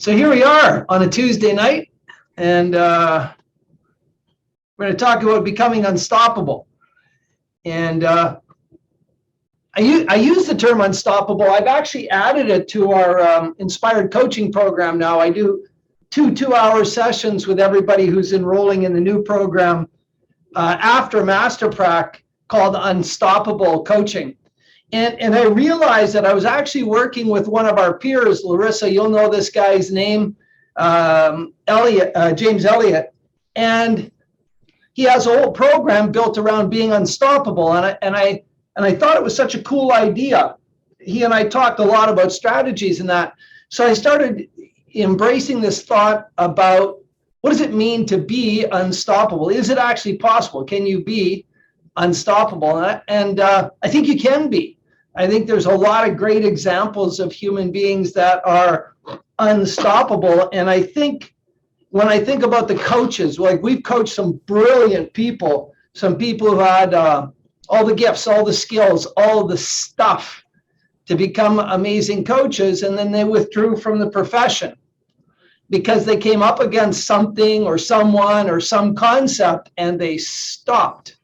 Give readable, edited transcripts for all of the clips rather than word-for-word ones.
So here we are on a Tuesday night, and we're going to talk about becoming unstoppable. And I use the term unstoppable. I've actually added it to our inspired coaching program now. I do two-hour sessions with everybody who's enrolling in the new program after Master Prac called Unstoppable Coaching. And I realized that I was actually working with one of our peers, Larissa, you'll know this guy's name, James Elliott, and he has a whole program built around being unstoppable. And I thought it was such a cool idea. He and I talked a lot about strategies and that. So I started embracing this thought about what does it mean to be unstoppable? Is it actually possible? Can you be unstoppable? And I think you can be. I think there's a lot of great examples of human beings that are unstoppable. And I think when I think about the coaches, like we've coached some brilliant people, some people who had all the gifts, all the skills, all the stuff to become amazing coaches, and then they withdrew from the profession because they came up against something or someone or some concept and they stopped,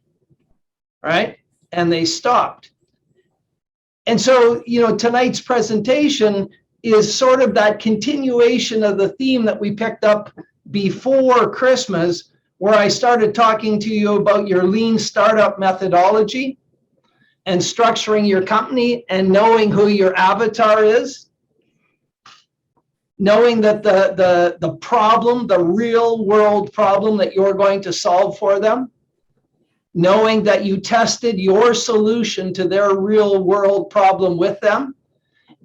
right? And they stopped. And so, tonight's presentation is sort of that continuation of the theme that we picked up before Christmas, where I started talking to you about your lean startup methodology and structuring your company and knowing who your avatar is, knowing that the problem, the real world problem that you're going to solve for them, knowing that you tested your solution to their real world problem with them,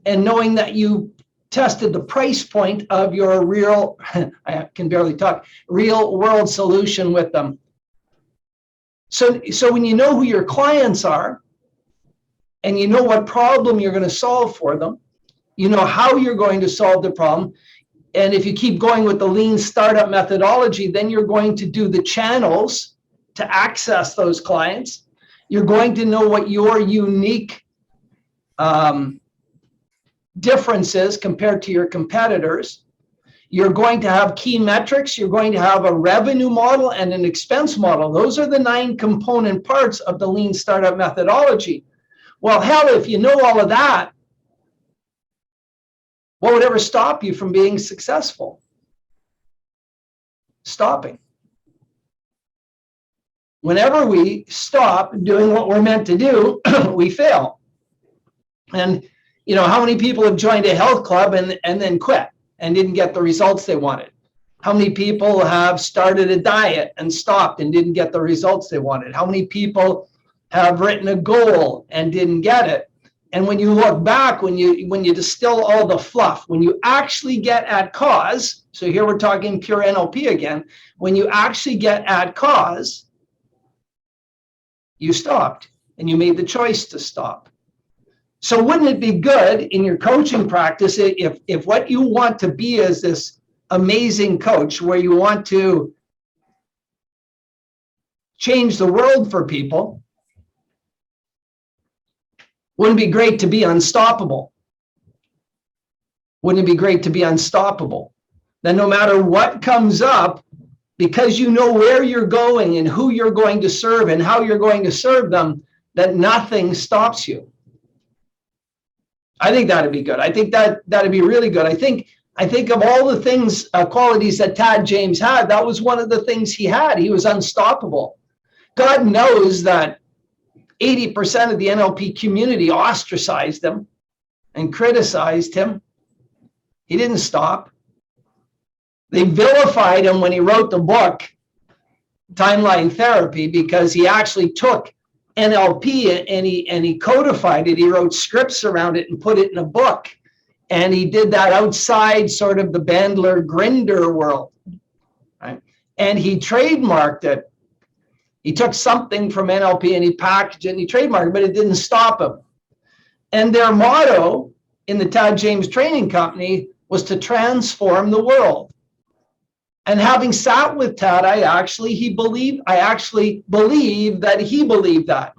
and knowing that you tested the price point of your real, I can barely talk, real world solution with them. So when you know who your clients are, and you know what problem you're going to solve for them, you know how you're going to solve the problem, and if you keep going with the lean startup methodology, then you're going to do the channels to access those clients. You're going to know what your unique difference is compared to your competitors. You're going to have key metrics. You're going to have a revenue model and an expense model. Those are the 9 component parts of the lean startup methodology. Well, hell, if you know all of that, what would ever stop you from being successful? Stopping. Whenever we stop doing what we're meant to do, we fail. And, how many people have joined a health club and then quit and didn't get the results they wanted? How many people have started a diet and stopped and didn't get the results they wanted? How many people have written a goal and didn't get it? And when you look back, when you distill all the fluff, when you actually get at cause, so here we're talking pure NLP again, when you actually get at cause, you stopped and you made the choice to stop. So wouldn't it be good in your coaching practice if what you want to be is this amazing coach where you want to change the world for people, wouldn't it be great to be unstoppable? Wouldn't it be great to be unstoppable? Then no matter what comes up, because you know where you're going and who you're going to serve and how you're going to serve them, that nothing stops you. I think that'd be good. I think that'd be really good. I think of all the things, qualities that Tad James had, that was one of the things he had. He was unstoppable. God knows that 80% of the NLP community ostracized him and criticized him. He didn't stop. They vilified him when he wrote the book, Timeline Therapy, because he actually took NLP and he codified it. He wrote scripts around it and put it in a book. And he did that outside sort of the Bandler Grinder world, right? And he trademarked it. He took something from NLP and he packaged it and he trademarked it, but it didn't stop him. And their motto in the Tad James Training Company was to transform the world. And having sat with Tad, I actually believe that he believed that.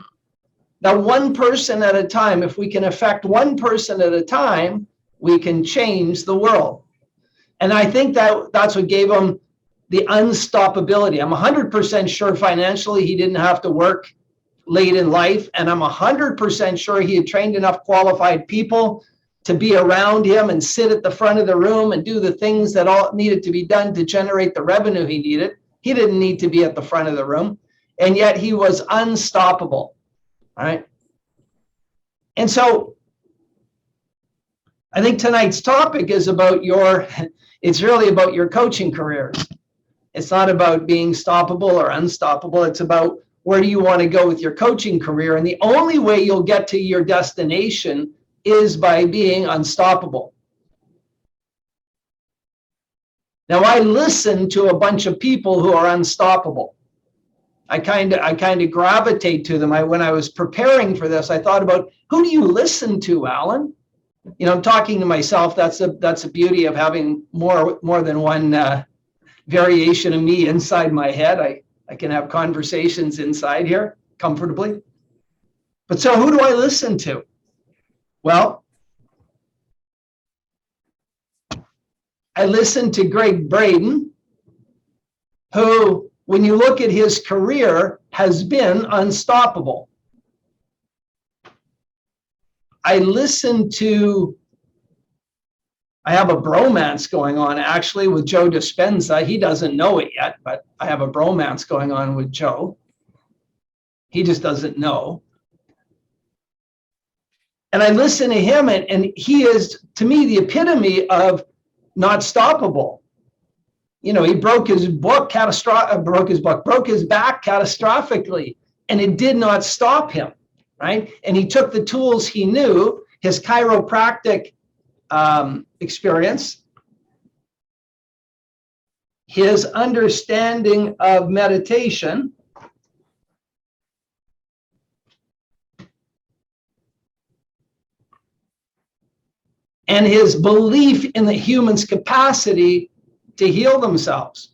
Now, one person at a time, if we can affect one person at a time, we can change the world. And I think that's what gave him the unstoppability. I'm 100% sure financially he didn't have to work late in life. And I'm 100% sure he had trained enough qualified people to be around him and sit at the front of the room and do the things that all needed to be done to generate the revenue he needed. He didn't need to be at the front of the room. And yet he was unstoppable. All right. And so I think tonight's topic is about it's really about your coaching careers. It's not about being stoppable or unstoppable. It's about where do you want to go with your coaching career. And the only way you'll get to your destination is by being unstoppable. Now, I listen to a bunch of people who are unstoppable. I kind of gravitate to them. When I was preparing for this, I thought about, who do you listen to, Alan? I'm talking to myself. That's the beauty of having more than one variation of me inside my head. I can have conversations inside here comfortably. But so who do I listen to? Well, I listen to Greg Braden, who, when you look at his career, has been unstoppable. I have a bromance going on actually with Joe Dispenza. He doesn't know it yet, but I have a bromance going on with Joe. He just doesn't know. And I listen to him, and he is, to me, the epitome of not stoppable. He broke his back catastrophically, and it did not stop him, right? And he took the tools he knew, his chiropractic experience, his understanding of meditation, and his belief in the human's capacity to heal themselves.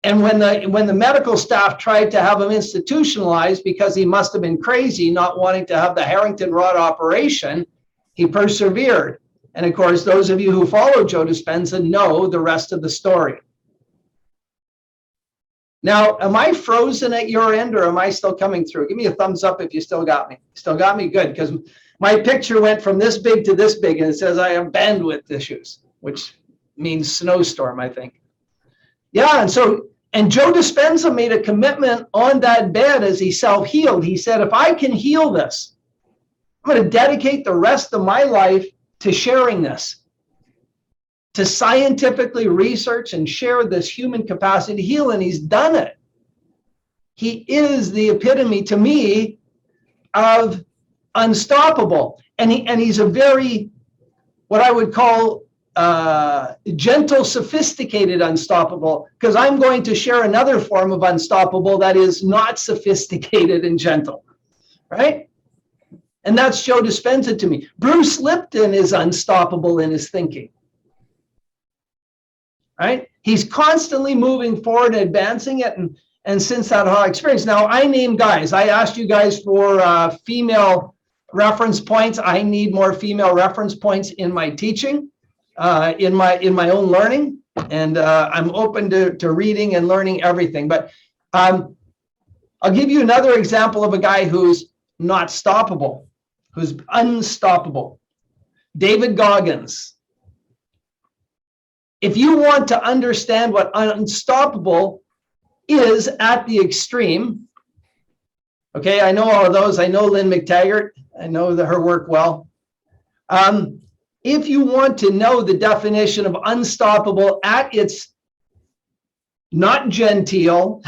And when the medical staff tried to have him institutionalized because he must have been crazy not wanting to have the Harrington rod operation, he persevered. And of course, those of you who follow Joe Dispenza know the rest of the story. Now, am I frozen at your end, or am I still coming through? Give me a thumbs up if you still got me. Still got me? Good, because my picture went from this big to this big, and it says I have bandwidth issues, which means snowstorm, I think. Yeah, and Joe Dispenza made a commitment on that bed as he self-healed. He said, if I can heal this, I'm going to dedicate the rest of my life to sharing this, to scientifically research and share this human capacity to heal, and he's done it. He is the epitome, to me, of unstoppable. And he's a very, what I would call, gentle, sophisticated unstoppable, because I'm going to share another form of unstoppable that is not sophisticated and gentle, right? And that's Joe Dispenza to me. Bruce Lipton is unstoppable in his thinking, right? He's constantly moving forward and advancing it. And since that whole experience, now I name guys. I asked you guys for female reference points. I need more female reference points in my teaching. In my own learning, and I'm open to reading and learning everything. But I'll give you another example of a guy who's not stoppable, who's unstoppable. David Goggins. If you want to understand what unstoppable is at the extreme, okay, I know all of those. I know Lynn McTaggart. I know her work well. If you want to know the definition of unstoppable at its not genteel,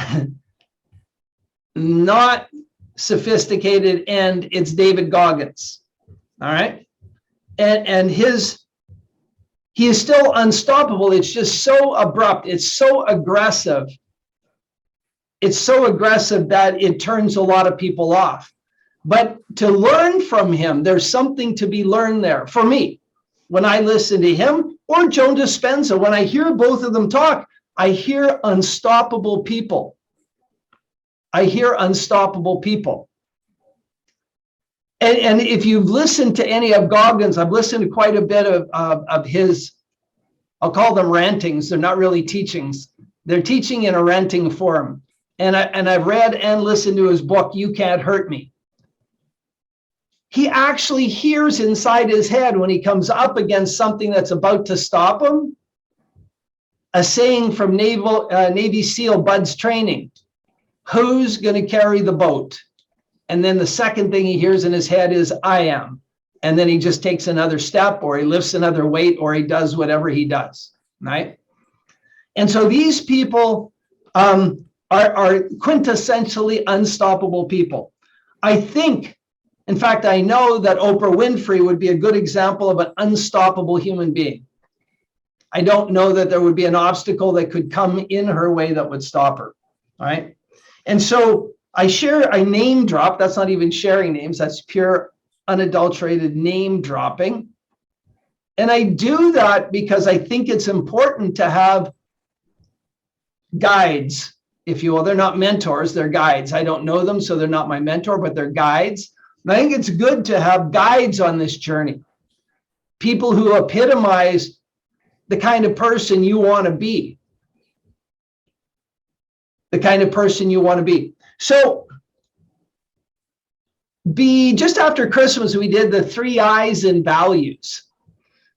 not sophisticated end, it's David Goggins. All right. And he is still unstoppable. It's just so abrupt. It's so aggressive. It's so aggressive that it turns a lot of people off. But to learn from him, there's something to be learned there for me. When I listen to him or Joe Dispenza, when I hear both of them talk, I hear unstoppable people. I hear unstoppable people. And if you've listened to any of Goggins, I've listened to quite a bit of his, I'll call them rantings. They're not really teachings. They're teaching in a ranting form. And I've read and listened to his book, You Can't Hurt Me. He actually hears inside his head when he comes up against something that's about to stop him, a saying from Navy SEAL Bud's training, who's going to carry the boat? And then the second thing he hears in his head is, I am. And then he just takes another step, or he lifts another weight, or he does whatever he does, right? And so these people are quintessentially unstoppable people. I think, in fact, I know that Oprah Winfrey would be a good example of an unstoppable human being. I don't know that there would be an obstacle that could come in her way that would stop her, all right? And so I name drop. That's not even sharing names. That's pure unadulterated name dropping. And I do that because I think it's important to have guides, if you will. They're not mentors, they're guides. I don't know them, so they're not my mentor, but they're guides. And I think it's good to have guides on this journey. People who epitomize the kind of person you want to be. The kind of person you want to be. So just after Christmas, we did the 3 I's in values.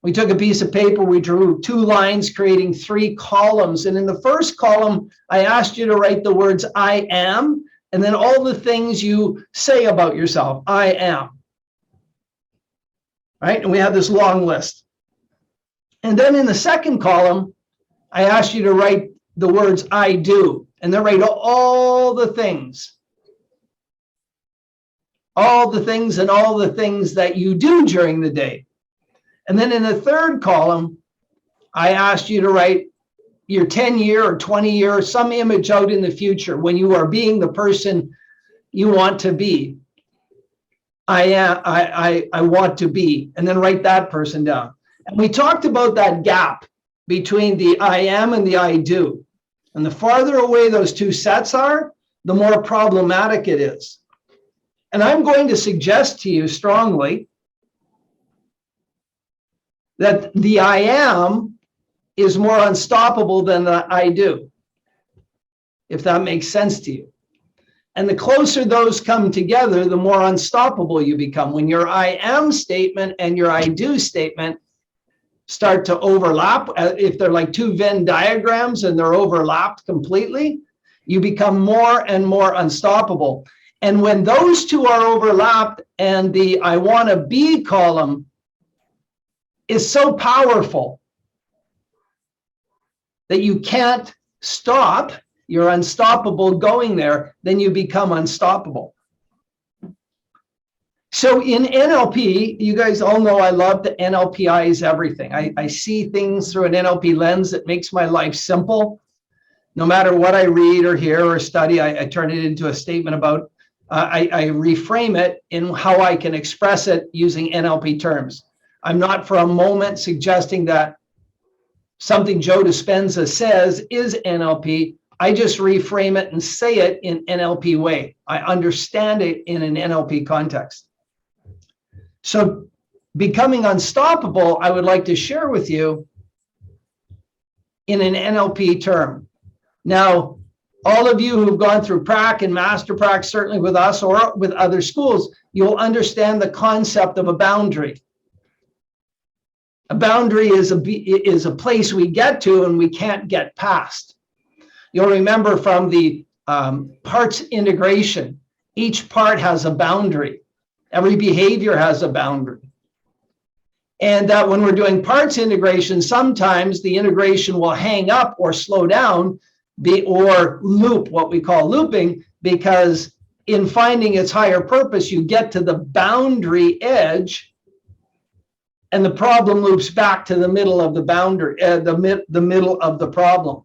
We took a piece of paper, we drew 2 lines, creating 3 columns. And in the first column, I asked you to write the words I am, and then all the things you say about yourself. I am. Right? And we had this long list. And then in the second column, I asked you to write the words I do, and then write all the things. All the things and all the things that you do during the day. And then in the third column, I asked you to write your 10-year or 20-year, some image out in the future when you are being the person you want to be. I want to be, and then write that person down. And we talked about that gap between the I am and the I do. And the farther away those 2 sets are, the more problematic it is. And I'm going to suggest to you strongly that the I am is more unstoppable than the I do, if that makes sense to you. And the closer those come together, the more unstoppable you become. When your I am statement and your I do statement start to overlap, if they're like 2 Venn diagrams and they're overlapped completely, you become more and more unstoppable. And when those 2 are overlapped and the I want to be column is so powerful that you can't stop, you're unstoppable going there, then you become unstoppable. So in NLP, you guys all know I love the NLPize everything. I see things through an NLP lens that makes my life simple. No matter what I read or hear or study, I turn it into a statement about, I reframe it in how I can express it using NLP terms. I'm not for a moment suggesting that something Joe Dispenza says is NLP. I just reframe it and say it in NLP way. I understand it in an NLP context. So becoming unstoppable, I would like to share with you in an NLP term. Now, all of you who've gone through prac and master prac, certainly with us or with other schools, you'll understand the concept of a boundary. A boundary is a place we get to and we can't get past. You'll remember from the parts integration, each part has a boundary. Every behavior has a boundary. And that when we're doing parts integration, sometimes the integration will hang up or slow down or loop, what we call looping, because in finding its higher purpose, you get to the boundary edge and the problem loops back to the middle of the boundary, the middle of the problem.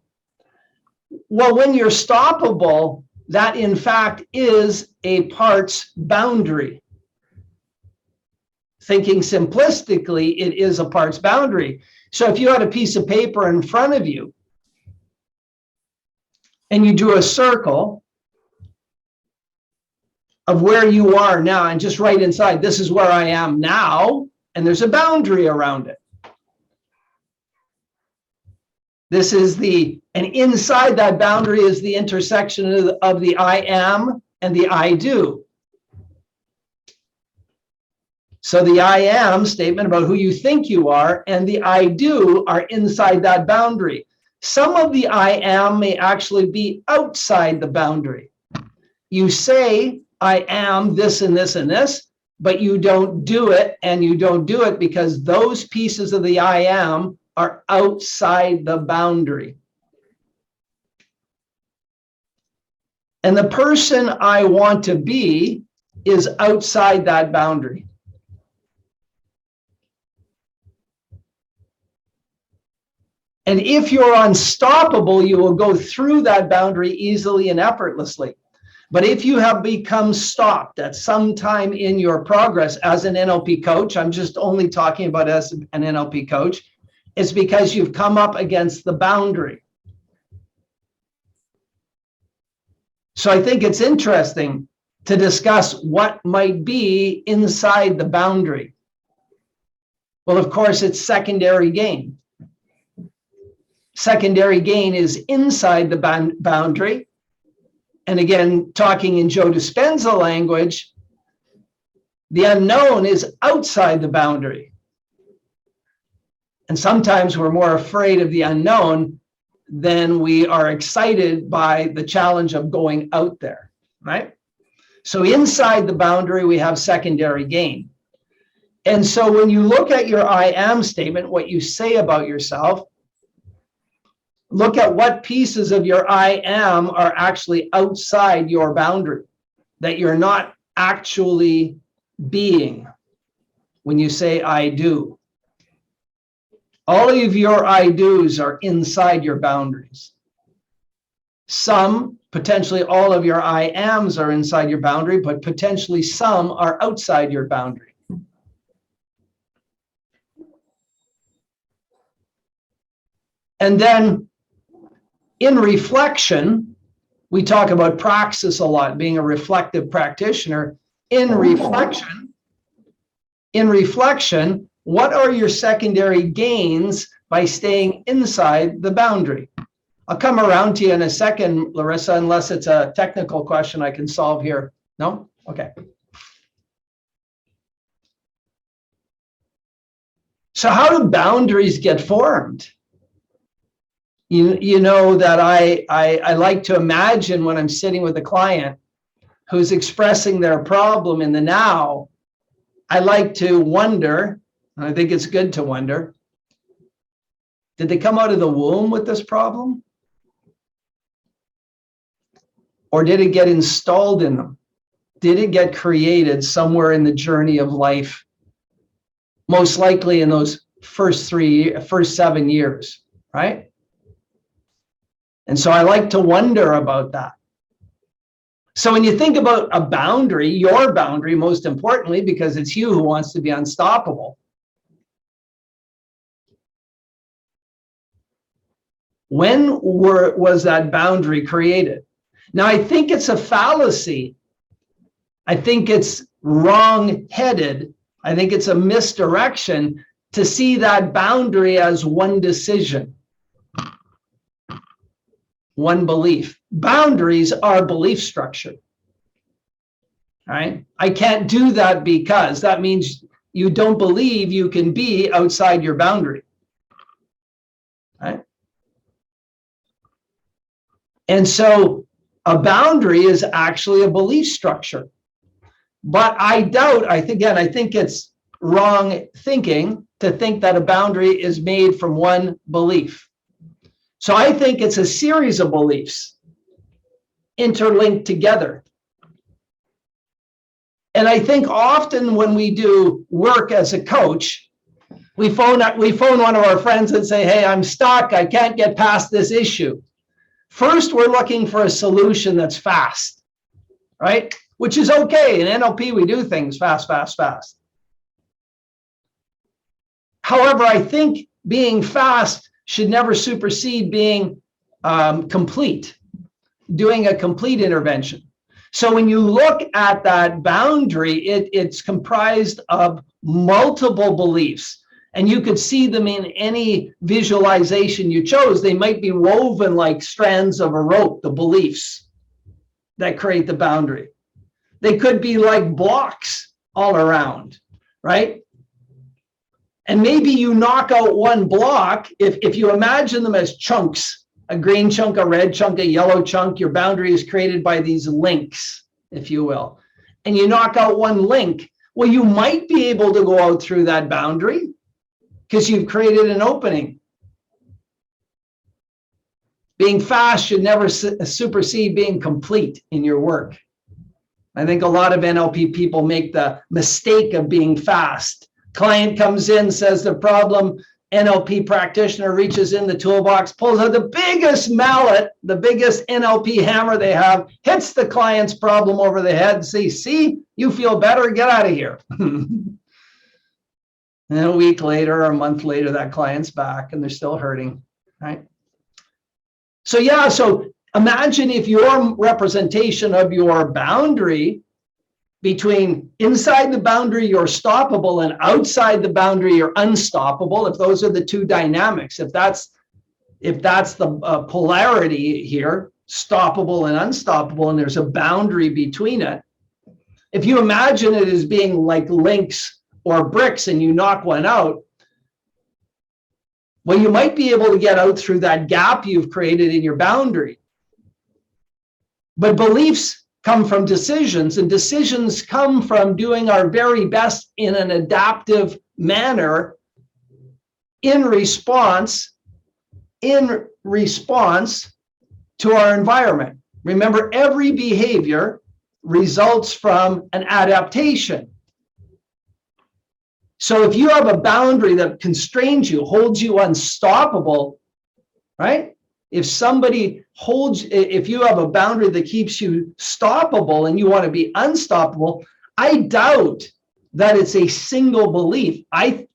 Well, when you're stoppable, that in fact is a parts boundary. Thinking simplistically, it is a parts boundary. So if you had a piece of paper in front of you and you drew a circle, of where you are now, and just right inside, this is where I am now, and there's a boundary around it. This is and inside that boundary is the intersection of the I am and the I do. So the I am statement about who you think you are and the I do are inside that boundary. Some of the I am may actually be outside the boundary. You say, I am this and this and this, but you don't do it, and you don't do it because those pieces of the I am are outside the boundary. And the person I want to be is outside that boundary. And if you're unstoppable, you will go through that boundary easily and effortlessly. But if you have become stopped at some time in your progress as an NLP coach, I'm just only talking about as an NLP coach, it's because you've come up against the boundary. So I think it's interesting to discuss what might be inside the boundary. Well, of course, it's secondary gain. Secondary gain is inside the boundary. And again, talking in Joe Dispenza language, the unknown is outside the boundary. And sometimes we're more afraid of the unknown than we are excited by the challenge of going out there, right? So inside the boundary, we have secondary gain. And so when you look at your I am statement, what you say about yourself, look at what pieces of your I am are actually outside your boundary, that you're not actually being when you say I do. All of your I do's are inside your boundaries. Some, potentially all of your I ams are inside your boundary, but potentially some are outside your boundary. And then in reflection, we talk about praxis a lot, being a reflective practitioner. In reflection, what are your secondary gains by staying inside the boundary? I'll come around to you in a second, Larissa, unless it's a technical question I can solve here. No? Okay. So how do boundaries get formed? You know that I like to imagine when I'm sitting with a client who's expressing their problem in the now, I like to wonder, and I think it's good to wonder, did they come out of the womb with this problem? Or did it get installed in them? Did it get created somewhere in the journey of life? Most likely in those first 7 years, right? And so I like to wonder about that. So when you think about a boundary, your boundary, most importantly, because it's you who wants to be unstoppable. When was that boundary created? Now, I think it's a fallacy. I think it's wrong-headed. I think it's a misdirection to see that boundary as one decision. One belief. Boundaries are belief structure. Right? I can't do that because that means you don't believe you can be outside your boundary. Right? And so a boundary is actually a belief structure. But I think it's wrong thinking to think that a boundary is made from one belief. So I think it's a series of beliefs interlinked together. And I think often when we do work as a coach, we phone one of our friends and say, hey, I'm stuck. I can't get past this issue. First, we're looking for a solution that's fast, right? Which is okay. In NLP, we do things fast, fast, fast. However, I think being fast should never supersede being complete, doing a complete intervention. So when you look at that boundary, it's comprised of multiple beliefs. And you could see them in any visualization you chose. They might be woven like strands of a rope, the beliefs that create the boundary. They could be like blocks all around, right? And maybe you knock out one block. If you imagine them as chunks, a green chunk, a red chunk, a yellow chunk, your boundary is created by these links, if you will. And you knock out one link, well, you might be able to go out through that boundary because you've created an opening. Being fast should never supersede being complete in your work. I think a lot of NLP people make the mistake of being fast. Client comes in, says the problem, NLP practitioner reaches in the toolbox, pulls out the biggest mallet, the biggest NLP hammer they have, hits the client's problem over the head, says, see, you feel better, get out of here. And a week later or a month later, that client's back and they're still hurting, right? So yeah, so imagine if your representation of your boundary between inside the boundary, you're stoppable, and outside the boundary, you're unstoppable. If those are the two dynamics, if that's the polarity here, stoppable and unstoppable, and there's a boundary between it. If you imagine it as being like links or bricks and you knock one out, well, you might be able to get out through that gap you've created in your boundary. But beliefs come from decisions, and decisions come from doing our very best in an adaptive manner in response to our environment. Remember, every behavior results from an adaptation. So if you have a boundary that constrains you, holds you unstoppable, right? If you have a boundary that keeps you stoppable and you want to be unstoppable, I doubt that it's a single belief. I'm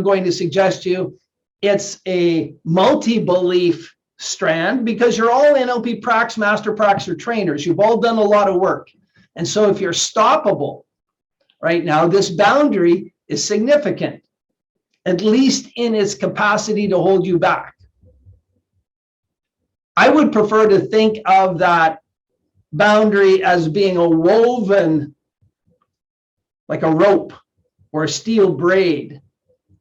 going to suggest to you it's a multi-belief strand, because you're all NLP Prax, Master Prax, or trainers. You've all done a lot of work. And so if you're stoppable right now, this boundary is significant, at least in its capacity to hold you back. I would prefer to think of that boundary as being a woven, like a rope or a steel braid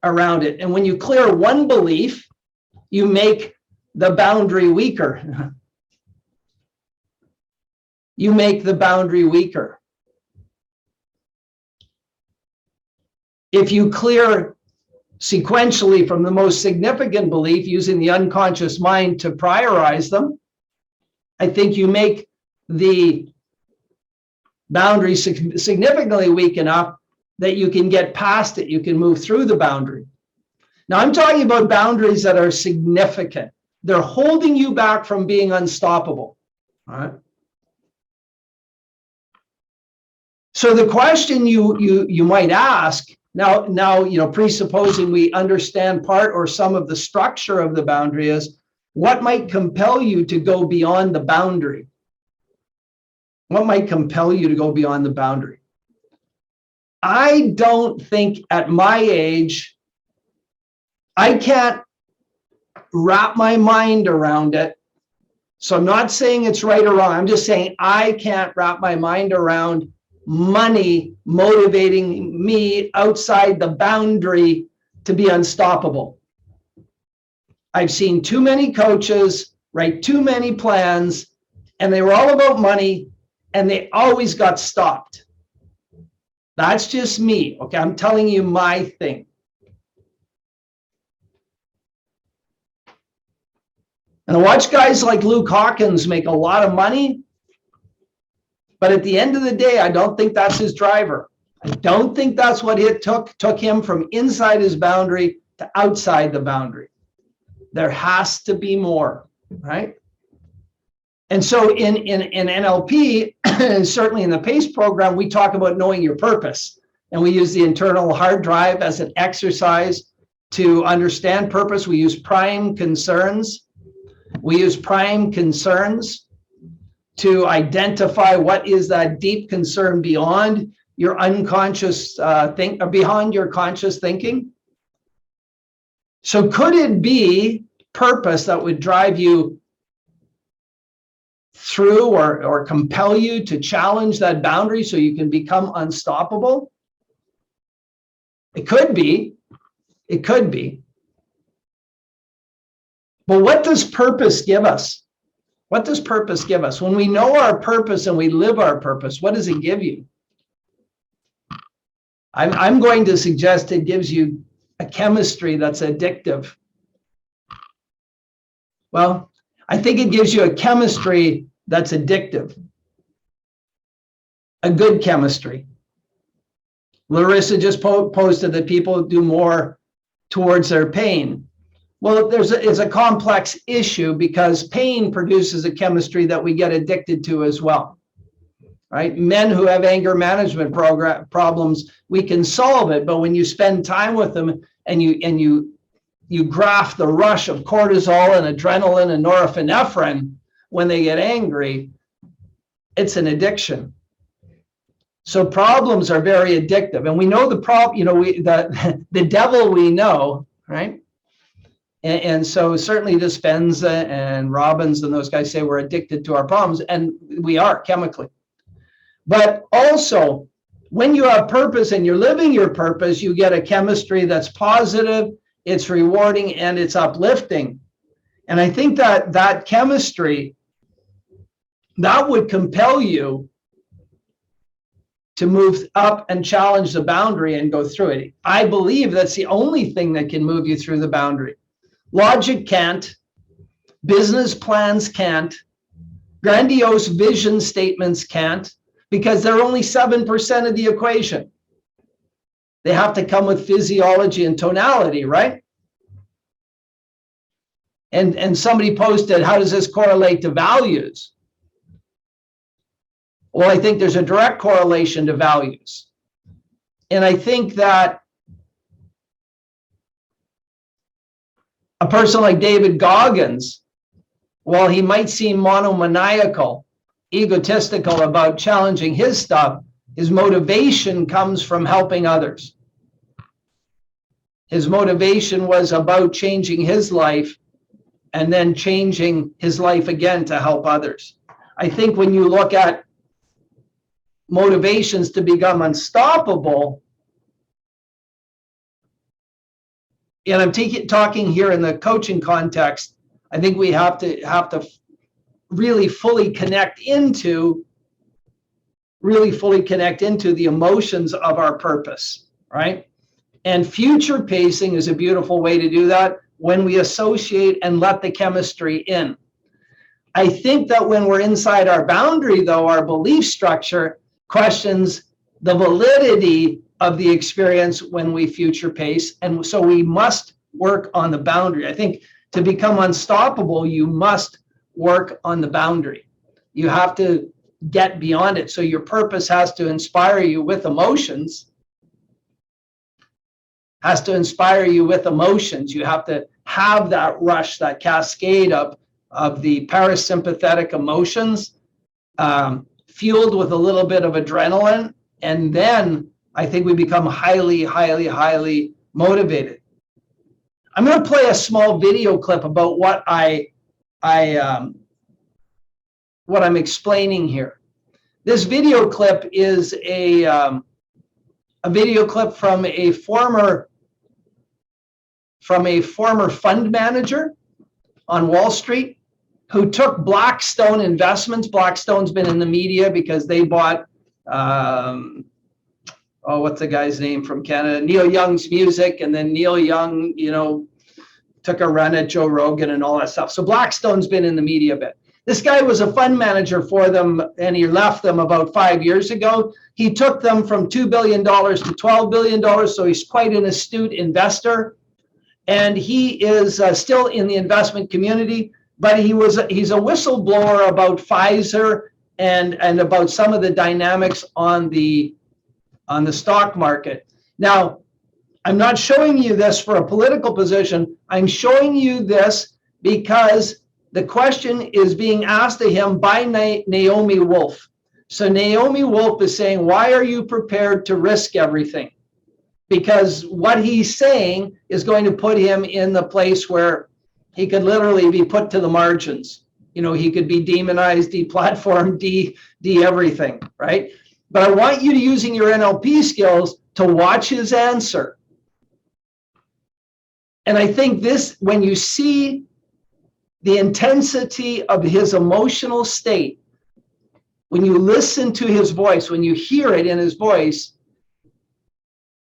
around it. And when you clear one belief, you make the boundary weaker. You make the boundary weaker. If you clear sequentially from the most significant belief using the unconscious mind to prioritize them, I think you make the boundary significantly weak enough that you can get past it. You can move through the boundary. Now, I'm talking about boundaries that are significant. They're holding you back from being unstoppable. All right. So the question you might ask, now, presupposing we understand part or some of the structure of the boundary, is what might compel you to go beyond the boundary? What might compel you to go beyond the boundary? I don't think at my age, I can't wrap my mind around it. So I'm not saying it's right or wrong. I'm just saying I can't wrap my mind around money motivating me outside the boundary to be unstoppable. I've seen too many coaches write too many plans, and they were all about money, and they always got stopped. That's just me. Okay, I'm telling you my thing. And I watch guys like Luke Hawkins make a lot of money, but at the end of the day, I don't think that's his driver. I don't think that's what it took him from inside his boundary to outside the boundary. There has to be more, right? And so in NLP, and certainly in the PACE program, we talk about knowing your purpose. And we use the internal hard drive as an exercise to understand purpose. We use prime concerns. to identify what is that deep concern beyond your unconscious beyond your conscious thinking. So could it be purpose that would drive you through or compel you to challenge that boundary so you can become unstoppable? It could be. It could be. But what does purpose give us? What does purpose give us? When we know our purpose and we live our purpose, what does it give you? I'm going to suggest it gives you a chemistry that's addictive. Well, I think it gives you a chemistry that's addictive. A good chemistry. Larissa just posted that people do more towards their pain. Well, it's a complex issue because pain produces a chemistry that we get addicted to as well, right? Men who have anger management problems, we can solve it, but when you spend time with them and you graft the rush of cortisol and adrenaline and norepinephrine when they get angry, it's an addiction. So problems are very addictive, and we know the problem. The devil we know, right? And so certainly Dispenza and Robbins and those guys say we're addicted to our problems, and we are chemically. But also, when you have purpose and you're living your purpose, you get a chemistry that's positive, it's rewarding, and it's uplifting. And I think that chemistry, that would compel you to move up and challenge the boundary and go through it. I believe that's the only thing that can move you through the boundary. Logic can't, business plans can't, grandiose vision statements can't, because they're only 7% of the equation. They have to come with physiology and tonality, right? And somebody posted, how does this correlate to values? Well, I think there's a direct correlation to values. And I think that a person like David Goggins, while he might seem monomaniacal, egotistical about challenging his stuff, his motivation comes from helping others. His motivation was about changing his life and then changing his life again to help others. I think when you look at motivations to become unstoppable, and I'm talking here in the coaching context, I think we have to really fully connect into the emotions of our purpose, right? And future pacing is a beautiful way to do that when we associate and let the chemistry in. I think that when we're inside our boundary, though, our belief structure questions the validity of the experience when we future pace. And so we must work on the boundary. I think to become unstoppable, you must work on the boundary. You have to get beyond it. So your purpose has to inspire you with emotions. You have to have that rush, that cascade of the parasympathetic emotions, fueled with a little bit of adrenaline, and then I think we become highly, highly, highly motivated. I'm going to play a small video clip about what I'm explaining here. This video clip is a video clip from a former fund manager on Wall Street who took Blackstone investments. Blackstone's been in the media because they bought, what's the guy's name from Canada? Neil Young's music, and then Neil Young, took a run at Joe Rogan and all that stuff. So Blackstone's been in the media a bit. This guy was a fund manager for them, and he left them about 5 years ago. He took them from $2 billion to $12 billion, so he's quite an astute investor. And he is still in the investment community, but he's a whistleblower about Pfizer and about some of the dynamics on the stock market. Now, I'm not showing you this for a political position. I'm showing you this because The question is being asked to him by Naomi Wolf. So Naomi Wolf is saying, why are you prepared to risk everything? Because what he's saying is going to put him in the place where he could literally be put to the margins. You know, he could be demonized, deplatformed, everything, right? But I want you to, using your NLP skills, to watch his answer. And I think this, when you see the intensity of his emotional state, when you listen to his voice, when you hear it in his voice,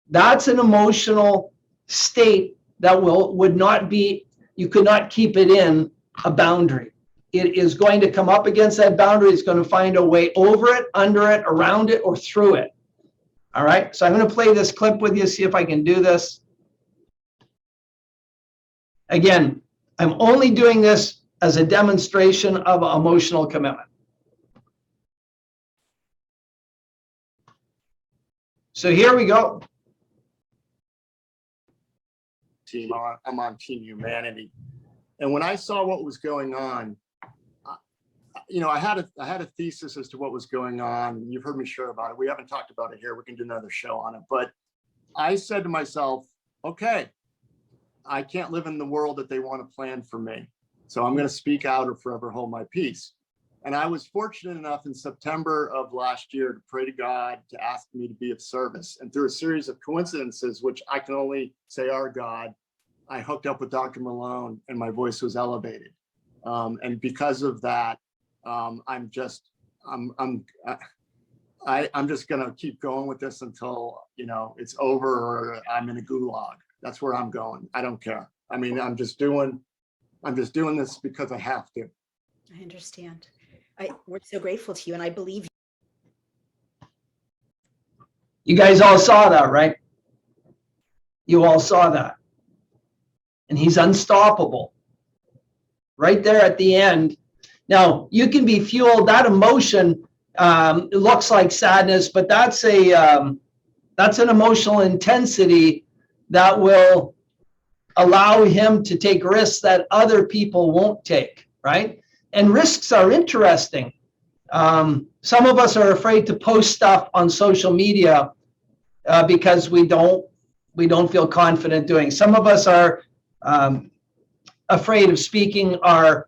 that's an emotional state that would not be, you could not keep it in a boundary. It is going to come up against that boundary. It's going to find a way over it, under it, around it, or through it. All right. So I'm going to play this clip with you, see if I can do this. Again, I'm only doing this as a demonstration of emotional commitment. So here we go. Team, I'm on Team Humanity. And when I saw what was going on, you know, I had a thesis as to what was going on. You've heard me share about it. We haven't talked about it here. We can do another show on it. But I said to myself, okay, I can't live in the world that they want to plan for me. So I'm going to speak out or forever hold my peace. And I was fortunate enough in September of last year to pray to God to ask me to be of service. And through a series of coincidences, which I can only say are God, I hooked up with Dr. Malone and my voice was elevated. And because of that, I'm just going to keep going with this until, you know, it's over or I'm in a gulag. That's where I'm going. I don't care. I mean, I'm just doing this because I have to. I understand. We're so grateful to you, and I believe you guys all saw that, right? You all saw that. And he's unstoppable. Right there at the end. Now, you can be fueled, that emotion, it looks like sadness, but that's an emotional intensity that will allow him to take risks that other people won't take, right? And risks are interesting. Some of us are afraid to post stuff on social media because we don't feel confident doing. Some of us are afraid of speaking our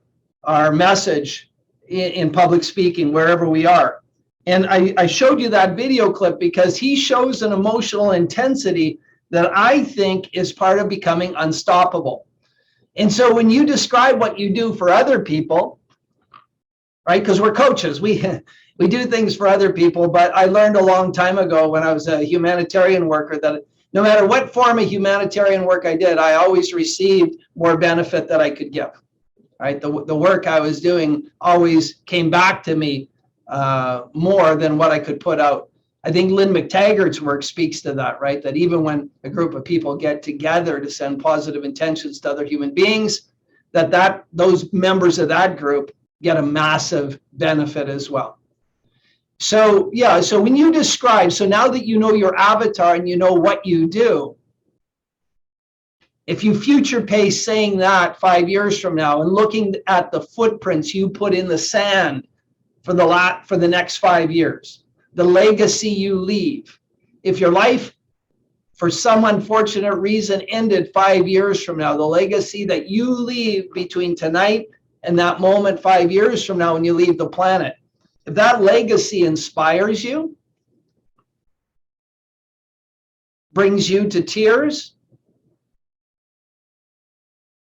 message in public speaking wherever we are. And I showed you that video clip because he shows an emotional intensity that I think is part of becoming unstoppable. And so when you describe what you do for other people, right? Because we're coaches, we do things for other people. But I learned a long time ago when I was a humanitarian worker that no matter what form of humanitarian work I did, I always received more benefit that I could give. Right? The work I was doing always came back to me more than what I could put out. I think Lynn McTaggart's work speaks to that, right? That even when a group of people get together to send positive intentions to other human beings, that those members of that group get a massive benefit as well. So yeah, so when you describe, so now that you know your avatar and you know what you do, if you future pace saying that 5 years from now and looking at the footprints you put in the sand for the next 5 years, the legacy you leave, if your life for some unfortunate reason ended 5 years from now, the legacy that you leave between tonight and that moment 5 years from now when you leave the planet, if that legacy inspires you, brings you to tears,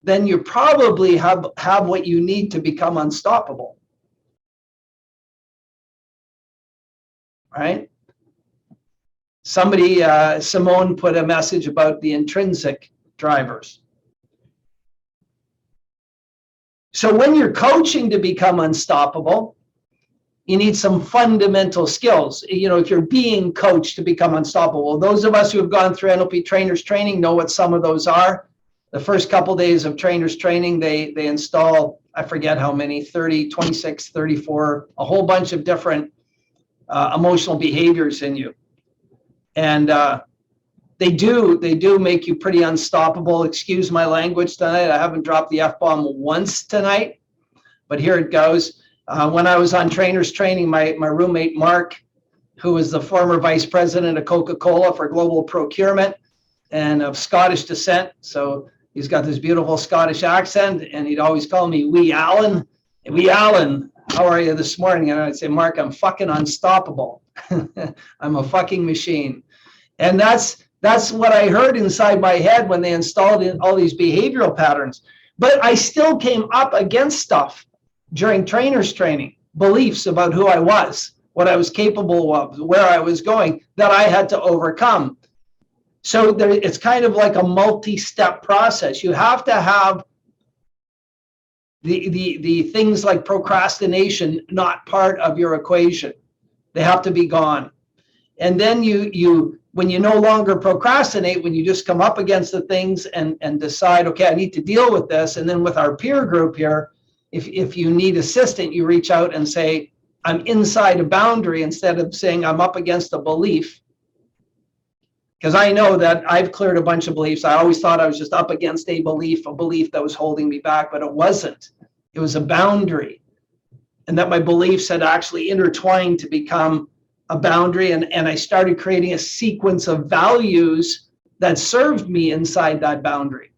then you probably have what you need to become unstoppable. Right? Somebody, Simone put a message about the intrinsic drivers. So when you're coaching to become unstoppable, you need some fundamental skills. You know, if you're being coached to become unstoppable, those of us who have gone through NLP trainers training know what some of those are. The first couple days of trainers training, they install, I forget how many, 30, 26, 34, a whole bunch of different emotional behaviors in you. And they do make you pretty unstoppable. Excuse my language tonight. I haven't dropped the F-bomb once tonight. but here it goes. When I was on trainers training, my roommate, Mark, who was the former vice president of Coca-Cola for global procurement and of Scottish descent. So he's got this beautiful Scottish accent, and he'd always call me Wee Alan. Wee Alan, how are you this morning? And I'd say, Mark, I'm fucking unstoppable. I'm a fucking machine. And that's what I heard inside my head when they installed in all these behavioral patterns. But I still came up against stuff during trainers training, beliefs about who I was, what I was capable of, where I was going, that I had to overcome. So it's kind of like a multi-step process. You have to have the things like procrastination not part of your equation. They have to be gone. And then you when you no longer procrastinate, when you just come up against the things and decide, okay, I need to deal with this. And then with our peer group here, if you need assistance, you reach out and say, I'm inside a boundary, instead of saying I'm up against a belief. Because I know that I've cleared a bunch of beliefs. I always thought I was just up against a belief that was holding me back, but it wasn't. It was a boundary. And that my beliefs had actually intertwined to become a boundary. And I started creating a sequence of values that served me inside that boundary.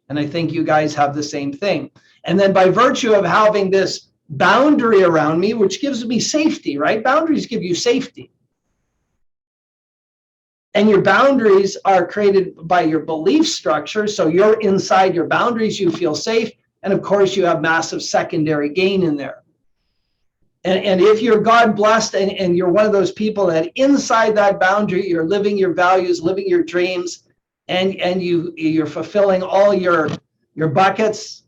And I think you guys have the same thing. And then by virtue of having this boundary around me, which gives me safety, right? Boundaries give you safety. And your boundaries are created by your belief structure. So you're inside your boundaries, you feel safe. And of course, you have massive secondary gain in there. And if you're God blessed and you're one of those people that inside that boundary, you're living your values, living your dreams, and you're fulfilling all your buckets,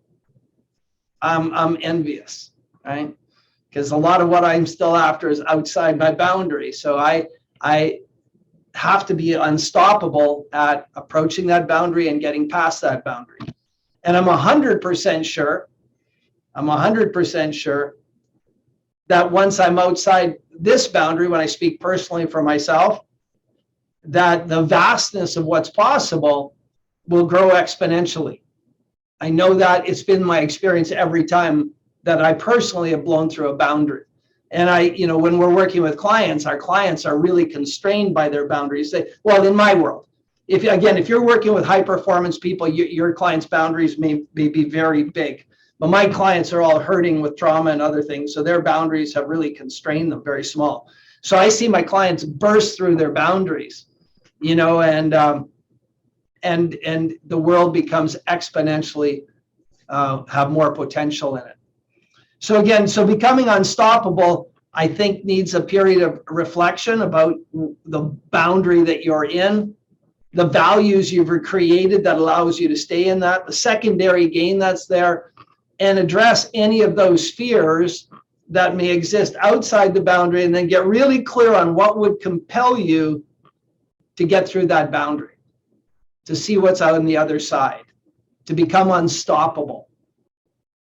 I'm envious, right? Because a lot of what I'm still after is outside my boundary. So I have to be unstoppable at approaching that boundary and getting past that boundary. And I'm 100% sure that once I'm outside this boundary, when I speak personally for myself, that the vastness of what's possible will grow exponentially. I know that it's been my experience every time that I personally have blown through a boundary. And when we're working with clients, our clients are really constrained by their boundaries. Well, in my world, if you're working with high performance people, your clients' boundaries may be very big. But my clients are all hurting with trauma and other things. So their boundaries have really constrained them very small. So I see my clients burst through their boundaries, and the world becomes exponentially have more potential in it. So becoming unstoppable, I think, needs a period of reflection about the boundary that you're in, the values you've created that allows you to stay in that, the secondary gain that's there, and address any of those fears that may exist outside the boundary, and then get really clear on what would compel you to get through that boundary, to see what's out on the other side, to become unstoppable,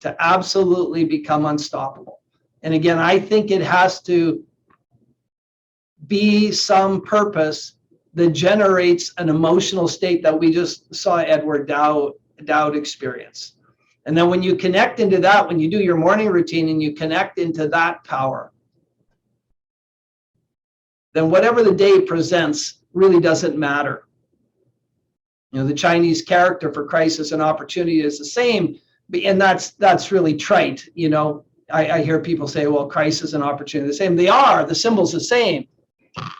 to absolutely become unstoppable. And again, I think it has to be some purpose that generates an emotional state that we just saw Edward Dowd experience. And then when you connect into that, when you do your morning routine and you connect into that power, then whatever the day presents really doesn't matter. The Chinese character for crisis and opportunity is the same, and that's really trite. I hear people say, well, crisis and opportunity are the same. They are, the symbol's the same.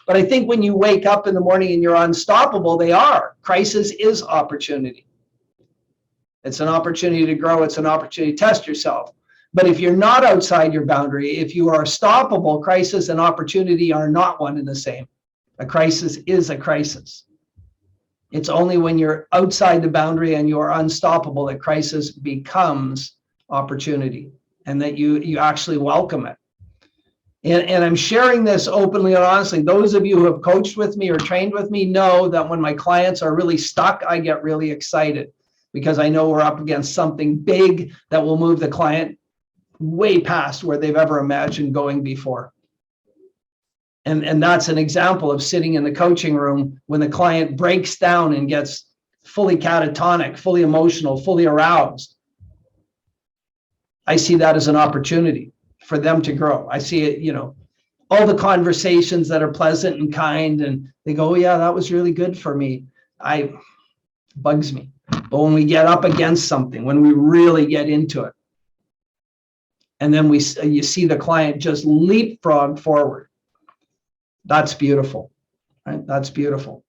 But I think when you wake up in the morning and you're unstoppable, they are. Crisis is opportunity. It's an opportunity to grow. It's an opportunity to test yourself. But if you're not outside your boundary, if you are stoppable, crisis and opportunity are not one and the same. A crisis is a crisis. It's only when you're outside the boundary and you are unstoppable that crisis becomes opportunity, and that you actually welcome it. And I'm sharing this openly and honestly. Those of you who have coached with me or trained with me know that when my clients are really stuck, I get really excited, because I know we're up against something big that will move the client way past where they've ever imagined going before. And that's an example of sitting in the coaching room when the client breaks down and gets fully catatonic, fully emotional, fully aroused. I see that as an opportunity for them to grow. I see it, all the conversations that are pleasant and kind, and they go, oh, yeah, that was really good for me. Bugs me. But when we get up against something, when we really get into it, and then you see the client just leapfrog forward, that's beautiful, right? That's beautiful.